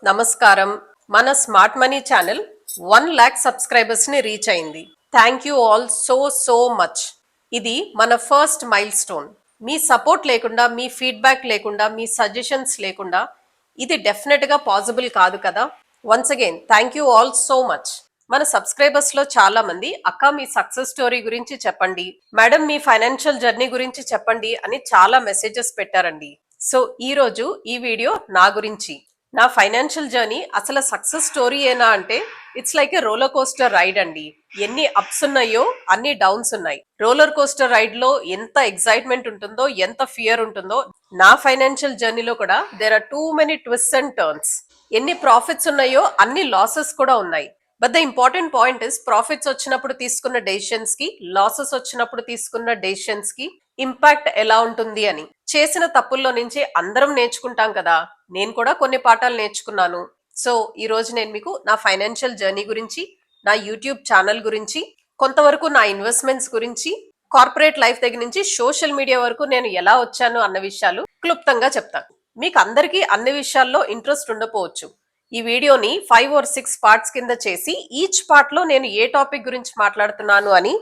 నమస్కారం. మన smart money channel 1,00,000 subscribers ని రీచ్ అయింది. Thank you all so much. ఇది మన ఫస్ట్ మైల్ స్టోన్. మీ సపోర్ట్ లేకుండా, మీ ఫీడ్బ్యాక్ లేకుండా, మీ సజెషన్స్ లేకుండా ఇది డెఫినెట్ గా పాసిబుల్ కాదు కదా. Once again thank you all so much. మన సబ్స్క్రైబర్స్ లో చాలా మంది అక్క మీ సక్సెస్ స్టోరీ గురించి చెప్పండి, మేడం మీ ఫైనాన్షియల్ జర్నీ గురించి చెప్పండి అని చాలా మెసేజెస్ పెట్టారండి. సో ఈ రోజు ఈ వీడియో నా గురించి, నా ఫైనాన్షియల్ జర్నీ అసలు సక్సెస్ స్టోరీ ఏనా అంటే it's like a roller coaster ride అండి. ఎన్ని అప్స్ ఉన్నాయో అన్ని డౌన్స్ ఉన్నాయి. రోలర్ కోస్టర్ రైడ్ లో ఎంత ఎక్సైట్మెంట్ ఉంటుందో, ఎంత ఫియర్ ఉంటుందో, నా ఫైనాన్షియల్ జర్నీలో కూడా there are too many twist and turns. ఎన్ని ప్రాఫిట్స్ ఉన్నాయో అన్ని లాసెస్ కూడా ఉన్నాయి. But the important point is profits వచ్చినప్పుడు తీసుకున్న డెసిషన్స్ కి, లాసెస్ వచ్చినప్పుడు తీసుకున్న డెసిషన్స్ కి ఇంపాక్ట్ ఎలా ఉంటుంది అని. చేసిన తప్పుల్లో నుంచి అందరం నేర్చుకుంటాం కదా. నేను కూడా కొన్ని పాఠాలు నేర్చుకున్నాను. సో ఈ రోజు నేను మీకు నా ఫైనాన్షియల్ జర్నీ గురించి, నా యూట్యూబ్ ఛానల్ గురించి, కొంతవరకు నా ఇన్వెస్ట్మెంట్స్ గురించి, కార్పొరేట్ లైఫ్ దగ్గర నుంచి సోషల్ మీడియా వరకు నేను ఎలా వచ్చాను అన్న విషయాలు క్లుప్తంగా చెప్తాను. మీకు అందరికీ అన్ని విషయాల్లో ఇంట్రెస్ట్ ఉండకపోవచ్చు. ఈ వీడియోని 5 or 6 పార్ట్స్ కింద చేసి ఈచ్ పార్ట్ లో నేను ఏ టాపిక్ గురించి మాట్లాడుతున్నాను అని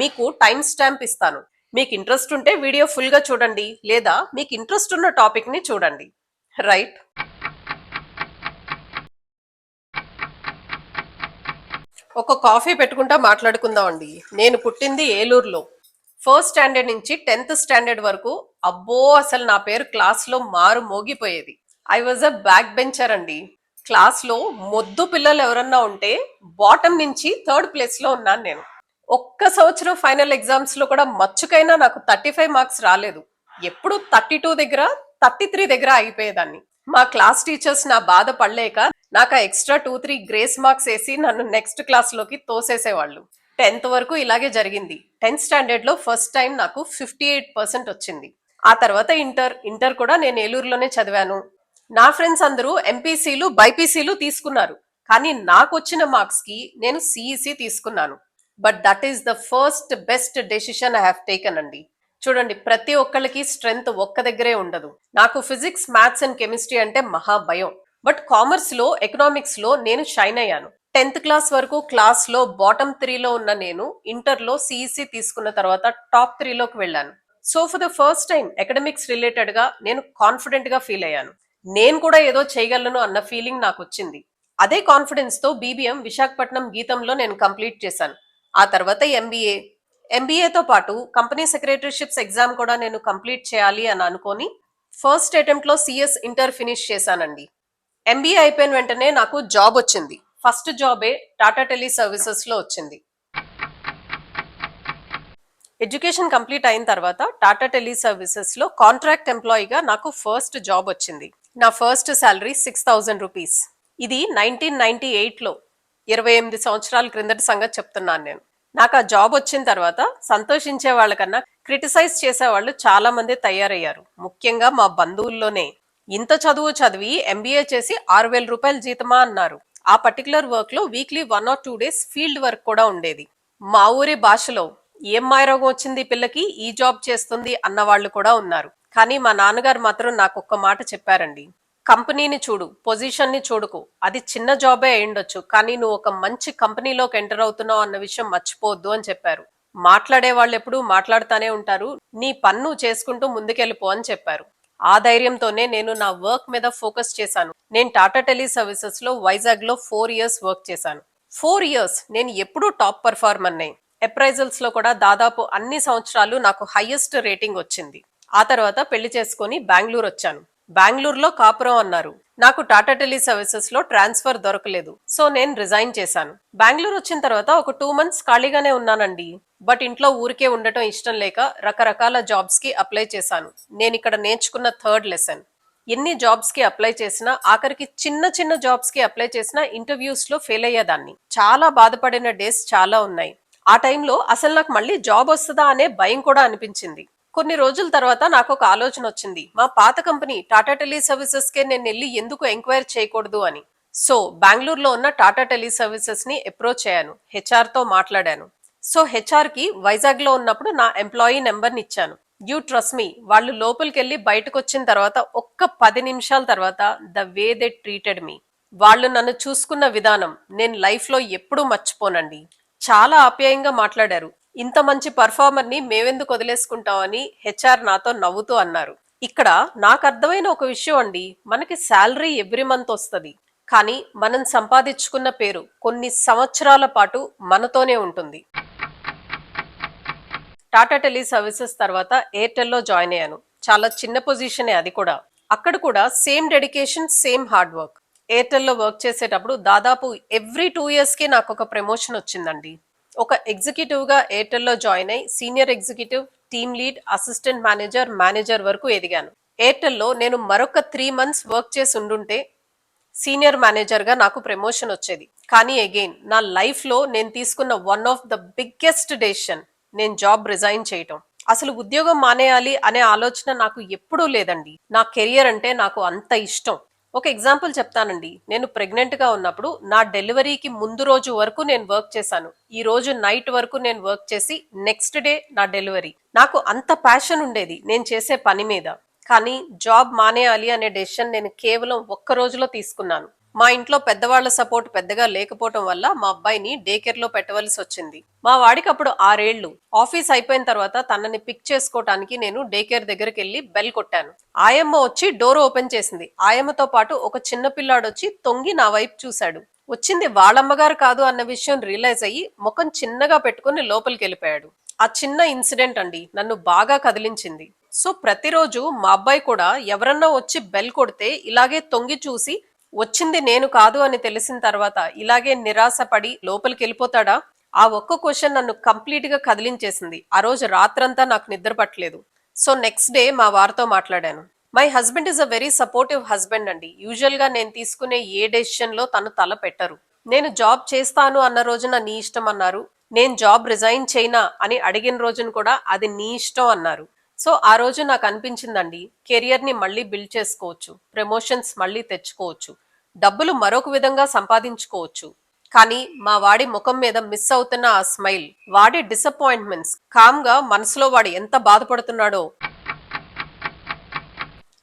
మీకు టైం స్టాంప్ ఇస్తాను. మీకు ఇంట్రెస్ట్ ఉంటే వీడియో ఫుల్ గా చూడండి, లేదా మీకు ఇంట్రెస్ట్ ఉన్న టాపిక్ ని చూడండి. రైట్, ఒక కాఫీ పెట్టుకుంటా మాట్లాడుకుందాం అండి. నేను పుట్టింది ఏలూరులో. ఫస్ట్ స్టాండర్డ్ నుంచి 10th స్టాండర్డ్ వరకు అబ్బో అసలు నా పేరు క్లాస్ లో మారు మోగిపోయేది. I was a backbencher అండి. క్లాస్ లో మొద్దు పిల్లలు ఎవరన్నా ఉంటే బాటమ్ నుంచి 3rd ప్లేస్ లో ఉన్నాను నేను. ఒక్క సంవత్సరం ఫైనల్ ఎగ్జామ్స్ లో కూడా మచ్చుకైనా నాకు 35 మార్క్స్ రాలేదు. ఎప్పుడు 32 దగ్గర, 33 దగ్గర అయిపోయేదాన్ని. మా క్లాస్ టీచర్స్ నా బాధ పడలేక నాకు ఎక్స్ట్రా 2-3 గ్రేస్ మార్క్స్ వేసి నన్ను నెక్స్ట్ క్లాస్ లోకి తోసేసేవాళ్ళు. 10th వరకు ఇలాగే జరిగింది. 10th స్టాండర్డ్ లో ఫస్ట్ టైం నాకు 58% వచ్చింది. ఆ తర్వాత ఇంటర్ కూడా నేను ఏలూరులోనే చదివాను. నా ఫ్రెండ్స్ అందరూ ఎంపీసీలు, బైపీసీలు తీసుకున్నారు. కానీ నాకు వచ్చిన మార్క్స్ కి నేను సిఈసి తీసుకున్నాను. But that is the first best decision I have taken అండి. చూడండి, ప్రతి ఒక్కళ్ళకి స్ట్రెంగ్త్ ఒక్క దగ్గరే ఉండదు. నాకు ఫిజిక్స్, మ్యాథ్స్ అండ్ కెమిస్ట్రీ అంటే మహా భయం. బట్ కామర్స్ లో, ఎకనామిక్స్ లో నేను షైన్ అయ్యాను. 10th క్లాస్ వరకు క్లాస్ లో బాటమ్ 3లో ఉన్న నేను ఇంటర్ లో సిఈసి తీసుకున్న తర్వాత టాప్ 3లోకి వెళ్ళాను. So for the first time academics related గా నేను కాన్ఫిడెంట్ గా ఫీల్ అయ్యాను. నేను కూడా ఏదో చేయగలను అన్న ఫీలింగ్ నాకు వచ్చింది. అదే కాన్ఫిడెన్స్ తో బీబీఎం విశాఖపట్నం గీతంలో నేను కంప్లీట్ చేశాను. ఆ తర్వాత ఎంబీఏతో పాటు కంపెనీ సెక్రటరీషిప్స్ ఎగ్జామ్ కూడా నేను కంప్లీట్ చేయాలి అని అనుకొని ఫస్ట్ అటెంప్ట్ లో సిఎస్ ఇంటర్ ఫినిష్ చేశానండి. ఎంబీఏ అయిపోయిన వెంటనే నాకు జాబ్ వచ్చింది. ఫస్ట్ జాబే టాటా టెలి సర్వీసెస్ లో వచ్చింది. ఎడ్యుకేషన్ కంప్లీట్ అయిన తర్వాత టాటా టెలి సర్వీసెస్ లో కాంట్రాక్ట్ ఎంప్లాయీగా నాకు ఫస్ట్ జాబ్ వచ్చింది. నా ఫస్ట్ శాలరీ 6,000 రూపీస్. ఇది 1998లో, 28 సంవత్సరాల క్రిందటి సంగతి చెప్తున్నాను నేను. నాకు ఆ జాబ్ వచ్చిన తర్వాత సంతోషించే వాళ్ళకన్నా క్రిటిసైజ్ చేసే వాళ్ళు చాలా మంది తయారయ్యారు. ముఖ్యంగా మా బంధువుల్లోనే. ఇంత చదువు చదివి ఎంబీఏ చేసి 6,000 రూపాయల జీతమా అన్నారు. ఆ పర్టికులర్ వర్క్ లో weekly 1 or 2 days field work కూడా ఉండేది. మా ఊరి భాషలో ఏం మాయరోగం వచ్చింది పిల్లకి, ఈ జాబ్ చేస్తుంది అన్న వాళ్ళు కూడా ఉన్నారు. కానీ మా నాన్నగారు మాత్రం నాకు ఒక్క మాట చెప్పారండి. కంపెనీని చూడు, పొజిషన్ ని చూడుకు. అది చిన్న జాబే అయ్యుండొచ్చు, కానీ నువ్వు ఒక మంచి కంపెనీలోకి ఎంటర్ అవుతున్నావు అన్న విషయం మర్చిపోవద్దు అని చెప్పారు. మాట్లాడే వాళ్ళు ఎప్పుడూ మాట్లాడుతానే ఉంటారు, నీ పన్ను చేసుకుంటూ ముందుకెళ్ళిపో అని చెప్పారు. ఆ ధైర్యంతోనే నేను నా వర్క్ మీద ఫోకస్ చేశాను. నేను టాటా టెలి సర్వీసెస్ లో వైజాగ్ లో 4 years వర్క్ చేశాను. 4 years నేను ఎప్పుడూ టాప్ పర్ఫార్మర్నే. అప్రైజల్స్ లో కూడా దాదాపు అన్ని సంవత్సరాలు నాకు హైయెస్ట్ రేటింగ్ వచ్చింది. ఆ తర్వాత పెళ్లి చేసుకుని బెంగళూరు వచ్చాను. బెంగళూరులో కాపురం అన్నారు. నాకు టాటా టెలి సర్వీసెస్ లో ట్రాన్స్ఫర్ దొరకలేదు. సో నేను రిజైన్ చేశాను. బెంగళూరు వచ్చిన తర్వాత ఒక 2 months ఖాళీగానే ఉన్నానండి. బట్ ఇంట్లో ఊరికే ఉండటం ఇష్టం లేక రకరకాల జాబ్స్ కి అప్లై చేశాను. నేను ఇక్కడ నేర్చుకున్న 3rd లెసన్. ఎన్ని జాబ్స్ కి అప్లై చేసినా, ఆఖరికి చిన్న చిన్న జాబ్స్ కి అప్లై చేసినా ఇంటర్వ్యూస్ లో ఫెయిల్ అయ్యేదాన్ని. చాలా బాధపడిన డేస్ చాలా ఉన్నాయి. ఆ టైంలో అసలు నాకు మళ్ళీ జాబ్ వస్తుందా అనే భయం కూడా అనిపించింది. కొన్ని రోజుల తర్వాత నాకు ఒక ఆలోచన వచ్చింది. మా పాత కంపెనీ టాటా టెలి సర్వీసెస్ కే నేను వెళ్ళి ఎందుకు ఎంక్వైరీ చేయకూడదు అని. సో బెంగళూరులో ఉన్న టాటా టెలి సర్వీసెస్ ని అప్రోచ్ అయ్యాను. హెచ్ఆర్ తో మాట్లాడాను. సో హెచ్ఆర్ కి వైజాగ్ లో ఉన్నప్పుడు నా ఎంప్లాయీ నెంబర్ని ఇచ్చాను. యూ ట్రస్ట్ మీ, వాళ్ళు లోపలికి వెళ్ళి బయటకు వచ్చిన తర్వాత ఒక్క 10 నిమిషాల తర్వాత the way they treated me, వాళ్ళు నన్ను చూసుకున్న విధానం నేను లైఫ్లో ఎప్పుడూ మర్చిపోనండి. చాలా ఆప్యాయంగా మాట్లాడారు. ఇంత మంచి పర్ఫార్మర్ ని మేవెందుకు వదిలేసుకుంటామని హెచ్ఆర్ నాతో నవ్వుతూ అన్నారు. ఇక్కడ నాకు అర్థమైన ఒక విషయం అండి, మనకి శాలరీ ఎవ్రీ మంత్ వస్తుంది, కానీ మనం సంపాదించుకున్న పేరు కొన్ని సంవత్సరాల పాటు మనతోనే ఉంటుంది. టాటా టెలి సర్వీసెస్ తర్వాత ఎయిర్టెల్లో జాయిన్ అయ్యాను. చాలా చిన్న పొజిషనే అది కూడా. అక్కడ కూడా same dedication, same hard work. ఎయిర్టెల్లో వర్క్ చేసేటప్పుడు దాదాపు ఎవ్రీ 2 years కి నాకు ఒక ప్రమోషన్ వచ్చిందండి. ఒక ఎగ్జిక్యూటివ్ గా ఎయిర్టెల్లో జాయిన్ అయి senior executive, team lead, assistant manager, manager వరకు ఎదిగాను. ఎయిర్టెల్లో నేను మరొక 3 months వర్క్ చేసి ఉండుంటే సీనియర్ మేనేజర్ గా నాకు ప్రమోషన్ వచ్చేది. కానీ అగైన్ నా లైఫ్ లో నేను తీసుకున్న one of the biggest decision నేను జాబ్ రిజైన్ చేయటం. అసలు ఉద్యోగం మానేయాలి అనే ఆలోచన నాకు ఎప్పుడూ లేదండి. నా కెరియర్ అంటే నాకు అంత ఇష్టం. ఒక ఎగ్జాంపుల్ చెప్తానండి. నేను ప్రెగ్నెంట్ గా ఉన్నప్పుడు నా డెలివరీకి ముందు రోజు వరకు నేను వర్క్ చేశాను. ఈ రోజు నైట్ వరకు నేను వర్క్ చేసి నెక్స్ట్ డే నా డెలివరీ. నాకు అంత ప్యాషన్ ఉండేది నేను చేసే పని మీద. కానీ జాబ్ మానేయాలి అనే డెసిషన్ నేను కేవలం ఒక్క రోజులో తీసుకున్నాను. మా ఇంట్లో పెద్దవాళ్ల సపోర్ట్ పెద్దగా లేకపోవటం వల్ల మా అబ్బాయిని డే కేర్ లో పెట్టవలసి వచ్చింది. మా వాడికి అప్పుడు 6 ఏళ్లు. ఆఫీస్ అయిపోయిన తర్వాత తనని పిక్ చేసుకోవటానికి నేను డే కేర్ దగ్గరికి వెళ్లి బెల్ కొట్టాను. ఆయమ్మ వచ్చి డోర్ ఓపెన్ చేసింది. ఆయమ్మతో పాటు ఒక చిన్న పిల్లాడు వచ్చి తొంగి నా వైపు చూశాడు. వచ్చింది వాళ్ళమ్మగారు కాదు అన్న విషయం రియలైజ్ అయ్యి ముఖం చిన్నగా పెట్టుకుని లోపలికి వెళ్ళిపోయాడు. ఆ చిన్న ఇన్సిడెంట్ అండి నన్ను బాగా కదిలించింది. సో ప్రతిరోజు మా అబ్బాయి కూడా ఎవరన్నా వచ్చి బెల్ కొడితే ఇలాగే తొంగి చూసి వచ్చింది నేను కాదు అని తెలిసిన తర్వాత ఇలాగే నిరాశపడి లోపలికి వెళ్ళిపోతాడా? ఆ ఒక్క క్వశ్చన్ నన్ను కంప్లీట్ గా కదిలించేసింది. ఆ రోజు రాత్రంతా నాకు నిద్ర పట్టలేదు. సో నెక్స్ట్ డే మా వారితో మాట్లాడాను. My husband is a very supportive husband అండి. యూజువల్ గా నేను తీసుకునే ఏ డెసిషన్ లో తను తల పెట్టరు. నేను జాబ్ చేస్తాను అన్న రోజున నీ ఇష్టం అన్నారు. నేను జాబ్ రిజైన్ చేయనా అని అడిగిన రోజున కూడా అది నీ ఇష్టం అన్నారు. సో ఆ రోజు నాకు అనిపించిందండి, కెరియర్ ని మళ్ళీ బిల్డ్ చేసుకోవచ్చు, ప్రమోషన్స్ మళ్ళీ తెచ్చుకోవచ్చు, డబ్బులు మరొక విధంగా సంపాదించుకోవచ్చు. కానీ మా వాడి ముఖం మీద మిస్ అవుతున్న ఆ స్మైల్, వాడి డిసప్పాయింట్మెంట్స్, కామ్ గా మనసులో వాడు ఎంత బాధపడుతున్నాడో.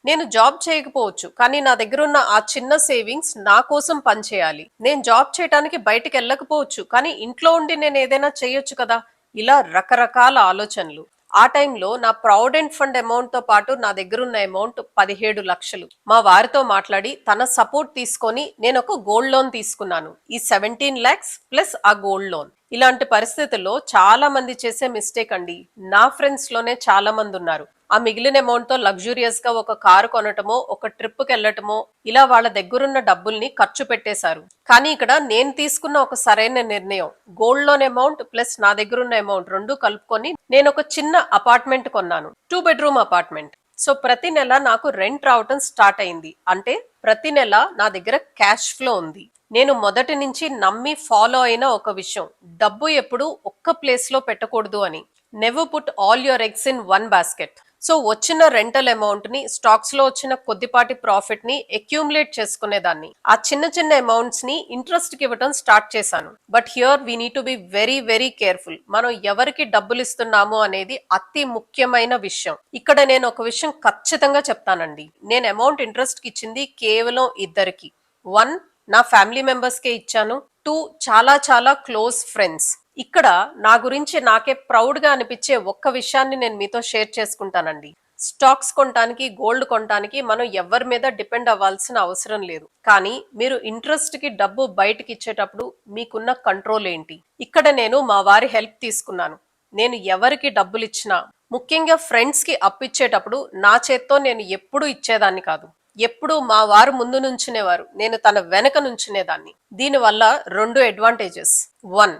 నేను జాబ్ చేయకపోవచ్చు, కానీ నా దగ్గర ఉన్న ఆ చిన్న సేవింగ్స్ నా కోసం పనిచేయాలి. నేను జాబ్ చేయడానికి బయటికి వెళ్ళకపోవచ్చు, కానీ ఇంట్లో ఉండి నేను ఏదైనా చేయొచ్చు కదా. ఇలా రకరకాల ఆలోచనలు. ఆ టైంలో నా ప్రావిడెంట్ ఫండ్ అమౌంట్ తో పాటు నా దగ్గర ఉన్న అమౌంట్ 17 లక్షలు. మా వారితో మాట్లాడి తన సపోర్ట్ తీసుకొని నేను ఒక గోల్డ్ లోన్ తీసుకున్నాను. ఈ 17 lakhs ప్లస్ ఆ గోల్డ్ లోన్. ఇలాంటి పరిస్థితుల్లో చాలా మంది చేసే మిస్టేక్ అండి. నా ఫ్రెండ్స్ లోనే చాలా మంది ఉన్నారు. ఆ మిగిలిన అమౌంట్ తో లగ్జూరియస్ గా ఒక కారు కొనటమో, ఒక ట్రిప్ కి వెళ్ళటమో, ఇలా వాళ్ళ దగ్గరున్న డబ్బుల్ని ఖర్చు పెట్టేశారు. కానీ ఇక్కడ నేను తీసుకున్న ఒక సరైన నిర్ణయం, గోల్డ్ లోన్ అమౌంట్ ప్లస్ నా దగ్గరున్న అమౌంట్ రెండు కలుపుకొని నేను ఒక చిన్న అపార్ట్మెంట్ కొన్నాను. 2 bedroom అపార్ట్మెంట్. సో ప్రతి నెల నాకు రెంట్ రావటం స్టార్ట్ అయింది. అంటే ప్రతి నెల నా దగ్గర క్యాష్ ఫ్లో ఉంది. నేను మొదటి నుంచి నమ్మి ఫాలో అయిన ఒక విషయం, డబ్బు ఎప్పుడు ఒక్క ప్లేస్ లో పెట్టకూడదు అని. Never put all your eggs in one basket. So వచ్చిన రెంటల్ అమౌంట్ ని, స్టాక్స్ లో వచ్చిన కొద్దిపాటి ప్రాఫిట్ ని అక్యూములేట్ చేసుకునేదాన్ని. ఆ చిన్న చిన్న అమౌంట్స్ ని ఇంట్రెస్ట్ కి ఇవ్వడం స్టార్ట్ చేశాను. But here we need to be very very careful. మనం ఎవరికి డబ్బులు ఇస్తున్నాము అనేది అతి ముఖ్యమైన విషయం. ఇక్కడ నేను ఒక విషయం ఖచ్చితంగా చెప్తానండి. నేను అమౌంట్ ఇంట్రెస్ట్ కి ఇచ్చింది కేవలం ఇద్దరికి. 1, నా ఫ్యామిలీ మెంబర్స్ కే ఇచ్చాను. 2, చాలా చాలా క్లోజ్ ఫ్రెండ్స్. ఇక్కడ నా గురించి నాకే ప్రౌడ్ గా అనిపించే ఒక్క విషయాన్ని నేను మీతో షేర్ చేసుకుంటానండి. స్టాక్స్ కొనటానికి, గోల్డ్ కొనటానికి మనం ఎవరి మీద డిపెండ్ అవ్వాల్సిన అవసరం లేదు. కానీ మీరు ఇంట్రెస్ట్ కి డబ్బు బయటకి ఇచ్చేటప్పుడు మీకున్న కంట్రోల్ ఏంటి? ఇక్కడ నేను మా వారి హెల్ప్ తీసుకున్నాను. నేను ఎవరికి డబ్బులు ఇచ్చినా, ముఖ్యంగా ఫ్రెండ్స్ కి అప్పిచ్చేటప్పుడు నా చేత్తో నేను ఎప్పుడూ ఇచ్చేదాన్ని కాదు. ఎప్పుడు మా వారు ముందు నుంచునేవారు, నేను తన వెనక నుంచునేదాన్ని. దీనివల్ల 2 అడ్వాంటేజెస్. 1,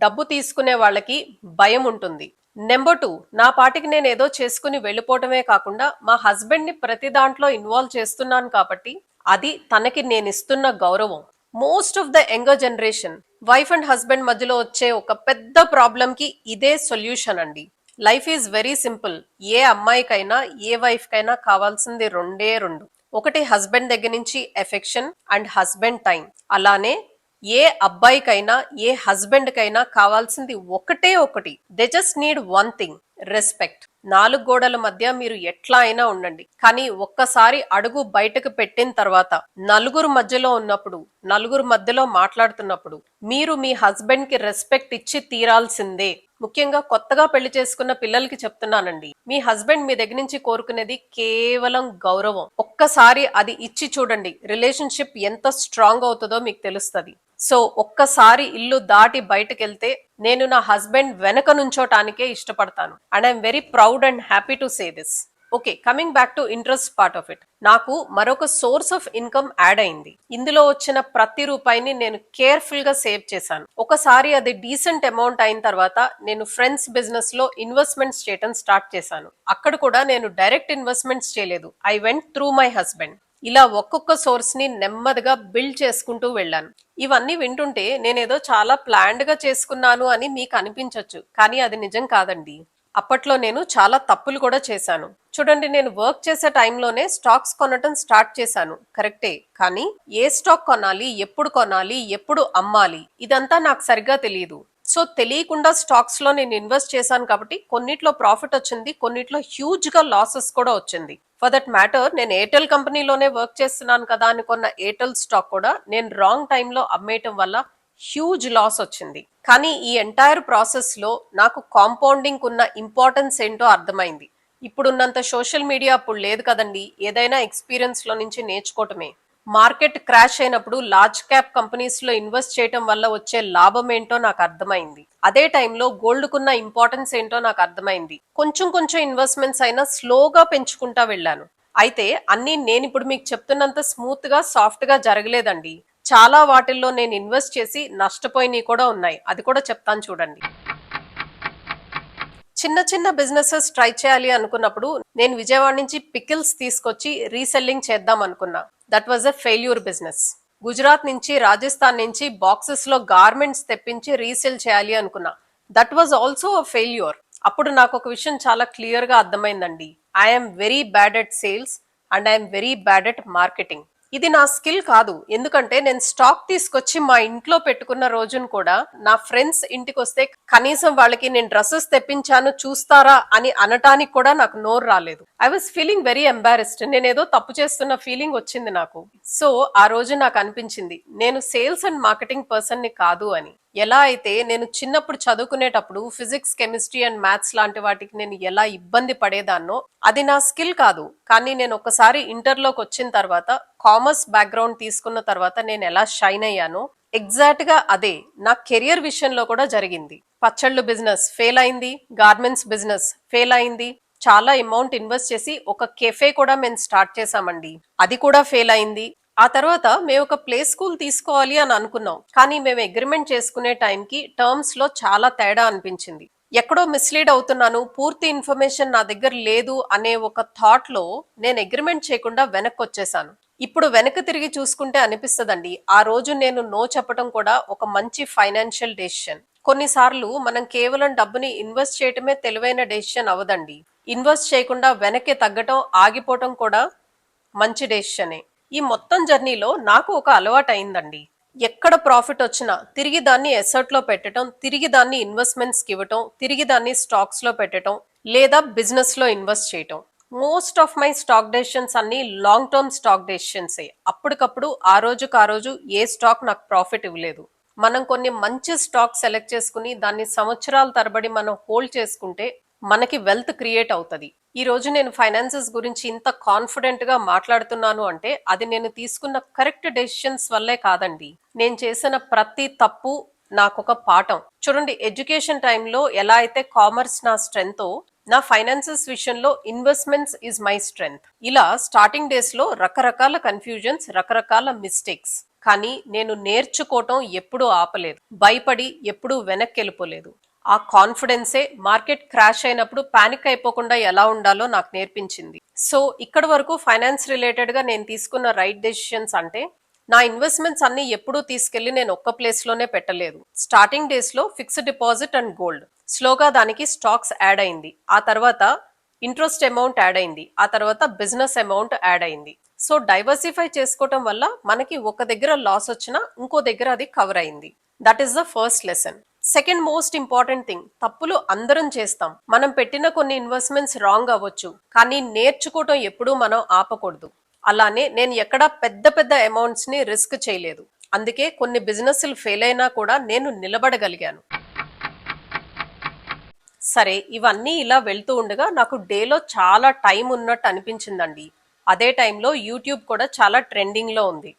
డబ్బు తీసుకునే వాళ్ళకి భయం ఉంటుంది. నెంబర్ 2, నా పాటికి నేను ఏదో చేసుకుని వెళ్ళిపోవటమే కాకుండా మా హస్బెండ్ ని ప్రతి దాంట్లో ఇన్వాల్వ్ చేస్తున్నాను కాబట్టి అది తనకి నేను ఇస్తున్న గౌరవం. Most of the younger generation, wife and husband మధ్యలో వచ్చే ఒక పెద్ద ప్రాబ్లం కి ఇదే సొల్యూషన్ అండి. Life is very simple. ఏ అమ్మాయికైనా ఏ వైఫ్ కైనా కావాల్సింది రెండే రెండు. ఒకటి హస్బెండ్ దగ్గర నుంచి ఎఫెక్షన్ అండ్ హస్బెండ్ టైం. అలానే ఏ అబ్బాయికైనా ఏ హస్బెండ్ కైనా కావాల్సింది ఒకటే ఒకటి. They just need one thing, respect. 4 గోడల మధ్య మీరు ఎట్లా అయినా ఉండండి. కానీ ఒక్కసారి అడుగు బయటకు పెట్టిన తర్వాత నలుగురు మధ్యలో ఉన్నప్పుడు, నలుగురు మధ్యలో మాట్లాడుతున్నప్పుడు మీరు మీ హస్బెండ్ కి రెస్పెక్ట్ ఇచ్చి తీరాల్సిందే. ముఖ్యంగా కొత్తగా పెళ్లి చేసుకున్న పిల్లలకి చెప్తున్నానండి. మీ హస్బెండ్ మీ దగ్గర నుంచి కోరుకునేది కేవలం గౌరవం. ఒక్కసారి అది ఇచ్చి చూడండి, రిలేషన్షిప్ ఎంత స్ట్రాంగ్ అవుతుందో మీకు తెలుస్తుంది. సో ఒక్కసారి ఇల్లు దాటి బయటకెళ్తే నేను నా హస్బెండ్ వెనక నుంచోటానికే ఇష్టపడతాను. And I'm very proud and happy to say this. Okay, coming back to interest part of it. నాకు మరొక సోర్స్ ఆఫ్ ఇన్కమ్ యాడ్ అయింది. ఇందులో వచ్చిన ప్రతి రూపాయిని నేను కేర్ఫుల్ గా సేవ్ చేశాను. ఒకసారి అది డీసెంట్ అమౌంట్ అయిన తర్వాత నేను ఫ్రెండ్స్ బిజినెస్ లో ఇన్వెస్ట్మెంట్స్ చేయడం స్టార్ట్ చేశాను. అక్కడ కూడా నేను డైరెక్ట్ ఇన్వెస్ట్మెంట్స్ చేయలేదు. I went through my husband. ఇలా ఒక్కొక్క సోర్స్ ని నెమ్మదిగా బిల్డ్ చేసుకుంటూ వెళ్ళాను. ఇవన్నీ వింటుంటే నేనేదో చాలా ప్లాన్డ్ గా చేసుకున్నాను అని మీకు అనిపించవచ్చు, కానీ అది నిజం కాదండి. అప్పట్లో నేను చాలా తప్పులు కూడా చేశాను. చూడండి, నేను వర్క్ చేసే టైంలోనే స్టాక్స్ కొనటం స్టార్ట్ చేశాను, కరెక్టే. కానీ ఏ స్టాక్ కొనాలి, ఎప్పుడు అమ్మాలి, ఇదంతా నాకు సరిగ్గా తెలియదు. సో తెలియకుండా స్టాక్స్ లో నేను ఇన్వెస్ట్ చేశాను కాబట్టి కొన్నిట్లో ప్రాఫిట్ వచ్చింది, కొన్నిట్లో హ్యూజ్ గా లాసెస్ కూడా వచ్చింది. ఫర్ దట్ మ్యాటర్ నేను ఎయిర్టెల్ కంపెనీలోనే వర్క్ చేస్తున్నాను కదా అని కొన్న ఎయిర్టెల్ స్టాక్ కూడా నేను రాంగ్ టైంలో అమ్మేయటం వల్ల హ్యూజ్ లాస్ వచ్చింది. కానీ ఈ ఎంటైర్ ప్రాసెస్ లో నాకు కాంపౌండింగ్ ఉన్న ఇంపార్టెన్స్ ఏంటో అర్థమైంది. ఇప్పుడున్నంత సోషల్ మీడియా అప్పుడు లేదు కదండి. ఏదైనా ఎక్స్పీరియన్స్ లో నుంచి నేర్చుకోవటమే. మార్కెట్ క్రాష్ అయినప్పుడు లార్జ్ క్యాప్ కంపెనీస్ లో ఇన్వెస్ట్ చేయటం వల్ల వచ్చే లాభం ఏంటో నాకు అర్థమైంది. అదే టైంలో గోల్డ్ కున్న ఇంపార్టెన్స్ ఏంటో నాకు అర్థమైంది. కొంచెం కొంచెం ఇన్వెస్ట్మెంట్స్ అయినా స్లోగా పెంచుకుంటా వెళ్ళాను. అయితే అన్ని నేను ఇప్పుడు మీకు చెప్తున్నంత స్మూత్ గా సాఫ్ట్ గా జరగలేదండి. చాలా వాటిల్లో నేను ఇన్వెస్ట్ చేసి నష్టపోయినవి కూడా ఉన్నాయి. అది కూడా చెప్తాను చూడండి. చిన్న చిన్న బిజినెసెస్ ట్రై చేయాలి అనుకున్నప్పుడు నేను విజయవాడ నుంచి పికిల్స్ తీసుకొచ్చి రీసెల్లింగ్ చేద్దాం అనుకున్నా. That was a failure business. Gujarat నుంచి, రాజస్థాన్ నుంచి బాక్సెస్ లో గార్మెంట్స్ తెప్పించి రీసెల్ చేయాలి అనుకున్నా. That was also a failure. అప్పుడు నాకు ఒక విషయం చాలా క్లియర్ గా అర్థమైందండి. I'm very bad at sales and I'm very bad at marketing. ఇది నా స్కిల్ కాదు. ఎందుకంటే నేను స్టాక్ తీసుకొచ్చి మా ఇంట్లో పెట్టుకున్న రోజును కూడా నా ఫ్రెండ్స్ ఇంటికి వస్తే కనీసం వాళ్ళకి నేను డ్రెస్సెస్ తెప్పించాను చూస్తారా అని అనటానికి కూడా నాకు నోరు రాలేదు. I was feeling very embarrassed. నేనేదో తప్పు చేస్తున్న ఫీలింగ్ వచ్చింది నాకు. సో ఆ రోజు నాకు అనిపించింది నేను సేల్స్ అండ్ మార్కెటింగ్ పర్సన్ ని కాదు అని. ఎలా అయితే నేను చిన్నప్పుడు చదువుకునేటప్పుడు ఫిజిక్స్, కెమిస్ట్రీ అండ్ మ్యాథ్స్ లాంటి వాటికి నేను ఎలా ఇబ్బంది పడేదాన్నో అది నా స్కిల్ కాదు. కానీ నేను ఒకసారి ఇంటర్లోకి వచ్చిన తర్వాత, కామర్స్ బ్యాక్గ్రౌండ్ తీసుకున్న తర్వాత నేను ఎలా షైన్ అయ్యానో ఎగ్జాక్ట్ గా అదే నా కెరియర్ విషయంలో కూడా జరిగింది. పచ్చళ్ళు బిజినెస్ ఫెయిల్ అయింది, గార్మెంట్స్ బిజినెస్ ఫెయిల్ అయింది. చాలా అమౌంట్ ఇన్వెస్ట్ చేసి ఒక కెఫే కూడా మేము స్టార్ట్ చేసామండి, అది కూడా ఫెయిల్ అయింది. ఆ తర్వాత మేము ఒక ప్లే స్కూల్ తీసుకోవాలి అని అనుకున్నాం. కానీ మేము అగ్రిమెంట్ చేసుకునే టైంకి టర్మ్స్ లో చాలా తేడా అనిపించింది. ఎక్కడో మిస్లీడ్ అవుతున్నాను, పూర్తి ఇన్ఫర్మేషన్ నా దగ్గర లేదు అనే ఒక థాట్ లో నేను అగ్రిమెంట్ చేయకుండా వెనక్కి వచ్చేసాను. ఇప్పుడు వెనక్కి తిరిగి చూసుకుంటే అనిపిస్తదండి, ఆ రోజు నేను నో చెప్పడం కూడా ఒక మంచి ఫైనాన్షియల్ డెసిషన్. కొన్నిసార్లు మనం కేవలం డబ్బుని ఇన్వెస్ట్ చేయటమే తెలివైన డెసిషన్ అవదండి. ఇన్వెస్ట్ చేయకుండా వెనక్కి తగ్గటం, ఆగిపోవటం కూడా మంచి డెసిషనే. ఈ మొత్తం జర్నీలో నాకు ఒక అలవాటు అయిందండి. ఎక్కడ ప్రాఫిట్ వచ్చినా తిరిగి దాన్ని ఎసెట్ లో పెట్టడం, తిరిగి దాన్ని ఇన్వెస్ట్మెంట్స్ కి ఇవ్వటం, తిరిగి దాన్ని స్టాక్స్ లో పెట్టడం, లేదా బిజినెస్ లో ఇన్వెస్ట్ చేయటం. Most of my stock decisions అన్ని లాంగ్ టర్మ్ స్టాక్ డెసిషన్సే. అప్పటికప్పుడు ఆ రోజుకు ఆ రోజు ఏ స్టాక్ నాకు ప్రాఫిట్ ఇవ్వలేదు. మనం కొన్ని మంచి స్టాక్ సెలెక్ట్ చేసుకుని దాన్ని సంవత్సరాల తరబడి మనం హోల్డ్ చేసుకుంటే మనకి వెల్త్ క్రియేట్ అవుతుంది. ఈ రోజు నేను ఫైనాన్సెస్ గురించి ఇంత కాన్ఫిడెంట్ గా మాట్లాడుతున్నాను అంటే అది నేను తీసుకున్న కరెక్ట్ డెసిషన్స్ వల్లే కాదండి. నేను చేసిన ప్రతి తప్పు నాకొక పాఠం. చూడండి, ఎడ్యుకేషన్ టైంలో ఎలా అయితే కామర్స్ నా స్ట్రెంగ్త్, నా ఫైనాన్సెస్ విషయంలో ఇన్వెస్ట్మెంట్స్ ఈజ్ మై స్ట్రెంగ్త్. ఇలా స్టార్టింగ్ డేస్ లో రకరకాల కన్ఫ్యూజన్స్, రకరకాల మిస్టేక్స్. కానీ నేను నేర్చుకోవటం ఎప్పుడూ ఆపలేదు, భయపడి ఎప్పుడూ వెనక్కి వెళ్ళిపోలేదు. ఆ కాన్ఫిడెన్సే మార్కెట్ క్రాష్ అయినప్పుడు పానిక్ అయిపోకుండా ఎలా ఉండాలో నాకు నేర్పించింది. సో ఇక్కడ వరకు ఫైనాన్స్ రిలేటెడ్ గా నేను తీసుకున్న రైట్ డెసిషన్స్ అంటే, నా ఇన్వెస్ట్మెంట్స్ అన్ని ఎప్పుడూ తీసుకెళ్లి నేను ఒక్క ప్లేస్ లోనే పెట్టలేదు. స్టార్టింగ్ డేస్ లో ఫిక్స్డ్ డిపాజిట్ అండ్ గోల్డ్, స్లోగా దానికి స్టాక్స్ యాడ్ అయింది, ఆ తర్వాత ఇంట్రెస్ట్ అమౌంట్ యాడ్ అయింది, ఆ తర్వాత బిజినెస్ అమౌంట్ యాడ్ అయింది. సో డైవర్సిఫై చేసుకోవటం వల్ల మనకి ఒక దగ్గర లాస్ వచ్చినా ఇంకో దగ్గర అది కవర్ అయింది. That is the first lesson. Second most important thing, తప్పులు అందరం చేస్తాం. మనం పెట్టిన కొన్ని ఇన్వెస్ట్మెంట్స్ రాంగ్ అవ్వచ్చు, కానీ నేర్చుకోవటం ఎప్పుడూ మనం ఆపకూడదు. అలానే నేను ఎక్కడా పెద్ద పెద్ద అమౌంట్స్ ని రిస్క్ చేయలేదు. అందుకే కొన్ని బిజినెస్లు ఫెయిల్ అయినా కూడా నేను నిలబడగలిగాను. సరే, ఇవన్నీ ఇలా వెళ్తూ ఉండగా నాకు డేలో చాలా టైం ఉన్నట్టు అనిపించిందండి. అదే టైంలో యూట్యూబ్ కూడా చాలా ట్రెండింగ్ లో ఉంది.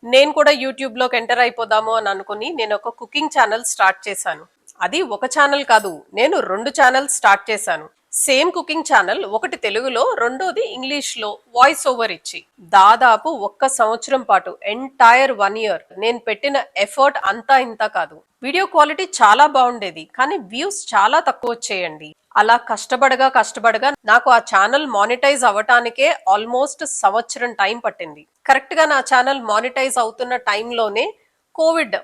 నేను కూడా యూట్యూబ్ లోకి ఎంటర్ అయిపోదాము అని అనుకుని నేను ఒక కుకింగ్ ఛానల్ స్టార్ట్ చేశాను. అది ఒక ఛానల్ కాదు, నేను 2 ఛానల్స్ స్టార్ట్ చేశాను. సేమ్ కుకింగ్ ఛానల్, ఒకటి తెలుగులో, రెండోది ఇంగ్లీష్ లో వాయిస్ ఓవర్ ఇచ్చి. దాదాపు 1 సంవత్సరం పాటు, ఎంటైర్ 1 ఇయర్ నేను పెట్టిన ఎఫర్ట్ అంతా ఇంత కాదు. వీడియో క్వాలిటీ చాలా బాగుండేది, కానీ వ్యూస్ చాలా తక్కువ వచ్చేయండి. అలా కష్టపడగా నాకు ఆ ఛానల్ మానిటైజ్ అవ్వటానికే ఆల్మోస్ట్ సంవత్సరం టైం పట్టింది. కరెక్ట్ గా నా ఛానల్ మానిటైజ్ అవుతున్న టైంలోనే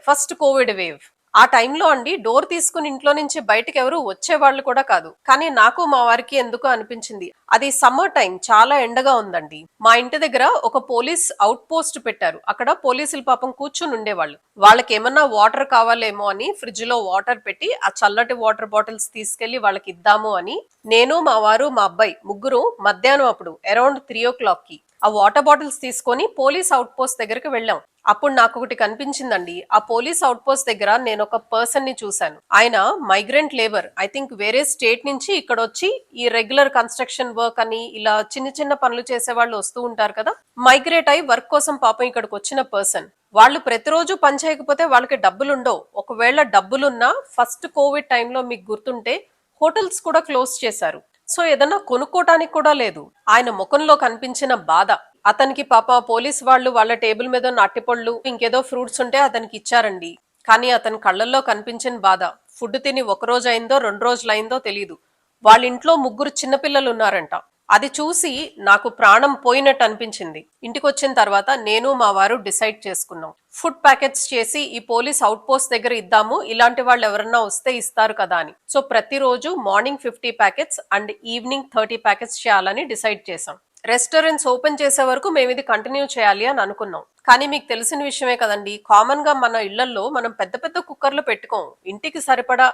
ఫస్ట్ కోవిడ్ వేవ్. ఆ టైంలో అండి, డోర్ తీసుకుని ఇంట్లో నుంచి బయటకు ఎవరు వచ్చేవాళ్ళు కూడా కాదు. కానీ నాకు మా వారికి ఎందుకో అనిపించింది, అది సమ్మర్ టైం, చాలా ఎండగా ఉందండి. మా ఇంటి దగ్గర ఒక పోలీస్ అవుట్ పోస్ట్ పెట్టారు. అక్కడ పోలీసులు పాపం కూర్చుని ఉండేవాళ్ళు. వాళ్ళకి ఏమన్నా వాటర్ కావాలేమో అని ఫ్రిడ్జ్ లో వాటర్ పెట్టి ఆ చల్లటి వాటర్ బాటిల్స్ తీసుకెళ్లి వాళ్ళకి ఇద్దాము అని నేను, మా వారు, మా అబ్బాయి ముగ్గురు మధ్యాహ్నం అప్పుడు అరౌండ్ 3 o'clock కి ఆ వాటర్ బాటిల్స్ తీసుకొని పోలీస్ అవుట్ పోస్ట్ దగ్గరికి వెళ్ళాం. అప్పుడు నాకు ఒకటి కనిపించిందండి. ఆ పోలీస్ అవుట్ పోస్ట్ దగ్గర నేను ఒక పర్సన్ ని చూశాను. ఆయన మైగ్రెంట్ లేబర్, ఐ థింక్ వేరే స్టేట్ నుంచి ఇక్కడ వచ్చి ఈ రెగ్యులర్ కన్స్ట్రక్షన్ వర్క్ అని ఇలా చిన్న చిన్న పనులు చేసే వాళ్ళు వస్తూ ఉంటారు కదా, మైగ్రేట్ అయి వర్క్ కోసం పాపం ఇక్కడికి వచ్చిన పర్సన్. వాళ్ళు ప్రతిరోజు పని చేయకపోతే వాళ్ళకి డబ్బులు ఉండవు. ఒకవేళ డబ్బులున్నా ఫస్ట్ కోవిడ్ టైంలో మీకు గుర్తుంటే హోటల్స్ కూడా క్లోజ్ చేశారు. సో ఏదన్నా కొనుక్కోటానికి కూడా లేదు. ఆయన ముఖంలో కనిపించిన బాధ, అతనికి పాప పోలీస్ వాళ్ళు వాళ్ళ టేబుల్ మీద ఉన్న అట్టిపళ్ళు ఇంకేదో ఫ్రూట్స్ ఉంటే అతనికి ఇచ్చారండి. కానీ అతని కళ్ళల్లో కనిపించిన బాధ, ఫుడ్ తిని 1 రోజు అయిందో 2 రోజులు అయిందో తెలియదు. వాళ్ళ ఇంట్లో 3 చిన్నపిల్లలు ఉన్నారంట. అది చూసి నాకు ప్రాణం పోయినట్టు అనిపించింది. ఇంటికి వచ్చిన తర్వాత నేను, మా వారు డిసైడ్ చేసుకున్నాం, ఫుడ్ ప్యాకెట్స్ చేసి ఈ పోలీస్ అవుట్ పోస్ట్ దగ్గర ఇద్దాము, ఇలాంటి వాళ్ళు ఎవరన్నా వస్తే ఇస్తారు కదా అని. సో ప్రతిరోజు morning 50 packets and evening 30 packets చేయాలని డిసైడ్ చేసాం. రెస్టారెంట్స్ ఓపెన్ చేసే వరకు మేము ఇది కంటిన్యూ చేయాలి అని అనుకున్నాం. కానీ మీకు తెలిసిన విషయమే కదండి, కామన్ గా మన ఇళ్లలో మనం పెద్ద పెద్ద కుక్కర్లు పెట్టుకోం. ఇంటికి సరిపడా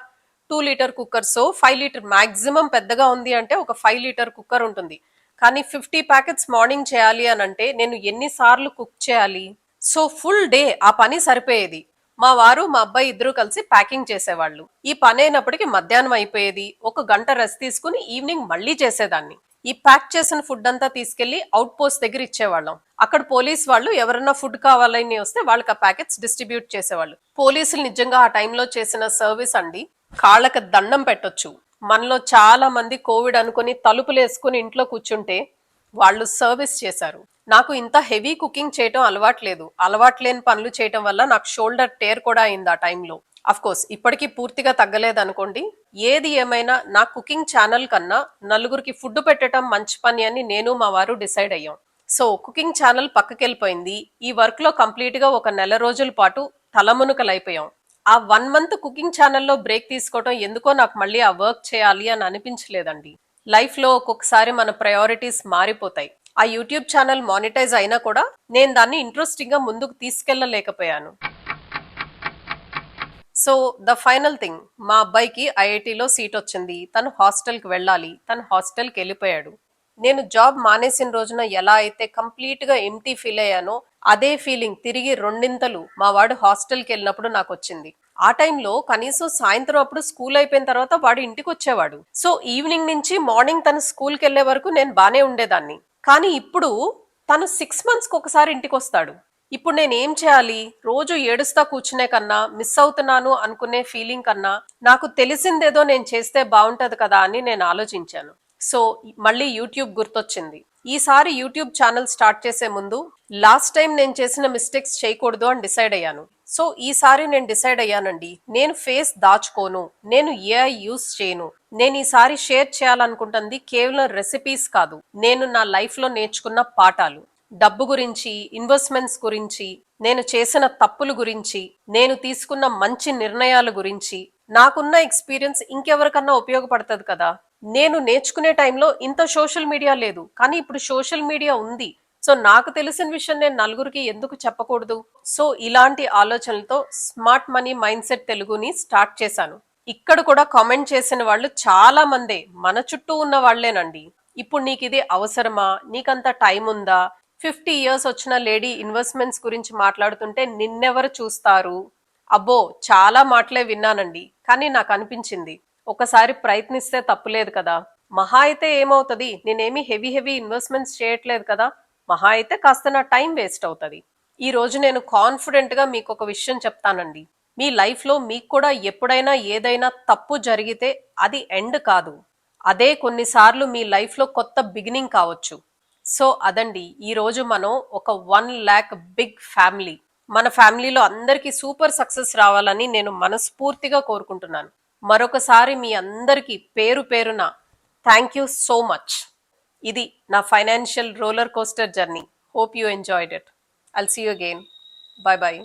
2 లీటర్ కుక్కర్స్, 5 లీటర్ మాక్సిమం, పెద్దగా ఉంది అంటే ఒక 5 లీటర్ కుక్కర్ ఉంటుంది. కానీ 50 ప్యాకెట్స్ మార్నింగ్ చేయాలి అని అంటే నేను ఎన్నిసార్లు కుక్ చేయాలి? సో ఫుల్ డే ఆ పని సరిపోయేది. మా వారు, మా అబ్బాయి ఇద్దరు కలిసి ప్యాకింగ్ చేసేవాళ్ళు. ఈ పని అయినప్పటికీ మధ్యాహ్నం అయిపోయేది. 1 గంట రెస్ట్ తీసుకుని ఈవినింగ్ మళ్ళీ చేసేదాన్ని. ఈ ప్యాక్ చేసిన ఫుడ్ అంతా తీసుకెళ్లి అవుట్ పోస్ట్ దగ్గర ఇచ్చేవాళ్ళం. అక్కడ పోలీస్ వాళ్ళు ఎవరన్నా ఫుడ్ కావాలని వస్తే వాళ్ళకి ఆ ప్యాకెట్స్ డిస్ట్రిబ్యూట్ చేసేవాళ్ళు. పోలీసులు నిజంగా ఆ టైంలో చేసిన సర్వీస్ అండి, కాళ్ళకి దండం పెట్టొచ్చు. మనలో చాలా మంది కోవిడ్ అనుకుని తలుపులు వేసుకుని ఇంట్లో కూర్చుంటే వాళ్ళు సర్వీస్ చేశారు. నాకు ఇంత హెవీ కుకింగ్ చేయటం అలవాట్లేదు. అలవాట్లేని పనులు చేయటం వల్ల నాకు షోల్డర్ టేర్ కూడా అయింది ఆ టైంలో. అఫ్ కోర్స్ ఇప్పటికీ పూర్తిగా తగ్గలేదు అనుకోండి. ఏది ఏమైనా నా కుకింగ్ ఛానల్ కన్నా నలుగురికి ఫుడ్ పెట్టడం మంచి పని అని నేను, మా వారు డిసైడ్ అయ్యాం. సో కుకింగ్ ఛానల్ పక్కకెళ్ళిపోయింది. ఈ వర్క్ లో కంప్లీట్ గా 1 నెల రోజుల పాటు తలమునకలైపోయాం. ఆ 1 మంత్ కుకింగ్ ఛానల్లో బ్రేక్ తీసుకోవటం ఎందుకో నాకు మళ్ళీ ఆ వర్క్ చేయాలి అని అనిపించలేదండి. లైఫ్ లో ఒక్కొక్కసారి మన ప్రయారిటీస్ మారిపోతాయి. ఆ యూట్యూబ్ ఛానల్ మానిటైజ్ అయినా కూడా నేను దాన్ని ఇంట్రెస్టింగ్ గా ముందుకు తీసుకెళ్లలేకపోయాను. సో ద ఫైనల్ థింగ్, మా అబ్బాయికి ఐఐటిలో సీట్ వచ్చింది. తను హాస్టల్కి వెళ్ళాలి. తను హాస్టల్కి వెళ్ళిపోయాడు. నేను జాబ్ మానేసిన రోజున ఎలా అయితే కంప్లీట్ గా ఎంటీ ఫీల్ అయ్యానో అదే ఫీలింగ్ తిరిగి రెండింతలు మా వాడు హాస్టల్కి వెళ్ళినప్పుడు నాకు వచ్చింది. ఆ టైంలో కనీసం సాయంత్రం అప్పుడు స్కూల్ అయిపోయిన తర్వాత వాడు ఇంటికి వచ్చేవాడు. సో ఈవినింగ్ నుంచి మార్నింగ్ తను స్కూల్కి వెళ్లే వరకు నేను బానే ఉండేదాన్ని. కానీ ఇప్పుడు తను 6 మంత్స్కి ఒకసారి ఇంటికి వస్తాడు. ఇప్పుడు నేను ఏం చేయాలి? రోజు ఏడుస్తా కూర్చునే కన్నా, మిస్ అవుతున్నాను అనుకునే ఫీలింగ్ కన్నా, నాకు తెలిసిందేదో నేను చేస్తే బాగుంటది కదా అని నేను ఆలోచించాను. సో మళ్ళీ యూట్యూబ్ గుర్తొచ్చింది. ఈసారి యూట్యూబ్ ఛానల్ స్టార్ట్ చేసే ముందు లాస్ట్ టైం నేను చేసిన మిస్టేక్స్ చేయకూడదు అని డిసైడ్ అయ్యాను. సో ఈసారి నేను డిసైడ్ అయ్యానండి, నేను ఫేస్ దాచుకోను, నేను ఏఐ యూస్ చేయను. నేను ఈసారి షేర్ చేయాలనుకుంటుంది కేవలం రెసిపీస్ కాదు, నేను నా లైఫ్ లో నేర్చుకున్న పాఠాలు. డబ్బు గురించి, ఇన్వెస్ట్మెంట్స్ గురించి, నేను చేసిన తప్పుల గురించి, నేను తీసుకున్న మంచి నిర్ణయాల గురించి. నాకున్న ఎక్స్పీరియన్స్ ఇంకెవరికన్నా ఉపయోగపడుతుంది కదా. నేను నేర్చుకునే టైంలో ఇంత సోషల్ మీడియా లేదు, కానీ ఇప్పుడు సోషల్ మీడియా ఉంది. సో నాకు తెలిసిన విషయం నేను నలుగురికి ఎందుకు చెప్పకూడదు? సో ఇలాంటి ఆలోచనలతో స్మార్ట్ మనీ మైండ్ సెట్ తెలుగుని స్టార్ట్ చేశాను. ఇక్కడ కూడా కామెంట్ చేసిన వాళ్ళు చాలా మందే మన చుట్టూ ఉన్న వాళ్ళేనండి. ఇప్పుడు నీకు ఇది అవసరమా? నీకంత టైం ఉందా? 50 ఇయర్స్ వచ్చిన లేడీ ఇన్వెస్ట్మెంట్స్ గురించి మాట్లాడుతుంటే నిన్నెవరు చూస్తారు? అబ్బో, చాలా మాటలే విన్నానండి. కానీ నాకు అనిపించింది, ఒకసారి ప్రయత్నిస్తే తప్పులేదు కదా. మహా అయితే ఏమవుతుంది? నేనేమి హెవీ ఇన్వెస్ట్మెంట్స్ చేయట్లేదు కదా. మహా అయితే కాస్త నా టైం వేస్ట్ అవుతుంది. ఈ రోజు నేను కాన్ఫిడెంట్ గా మీకు ఒక విషయం చెప్తానండి. మీ లైఫ్ లో మీకు కూడా ఎప్పుడైనా ఏదైనా తప్పు జరిగితే అది ఎండ్ కాదు. అదే కొన్నిసార్లు మీ లైఫ్ లో కొత్త బిగినింగ్ కావచ్చు. సో అదండి, ఈ రోజు మనం ఒక 1 lakh బిగ్ ఫ్యామిలీ. మన ఫ్యామిలీలో అందరికీ సూపర్ సక్సెస్ రావాలని నేను మనస్ఫూర్తిగా కోరుకుంటున్నాను. మరొకసారి మీ అందరికీ పేరు పేరున థ్యాంక్ యూ సో మచ్. ఇది నా financial roller coaster journey. Hope you enjoyed it. I'll see you again. Bye by.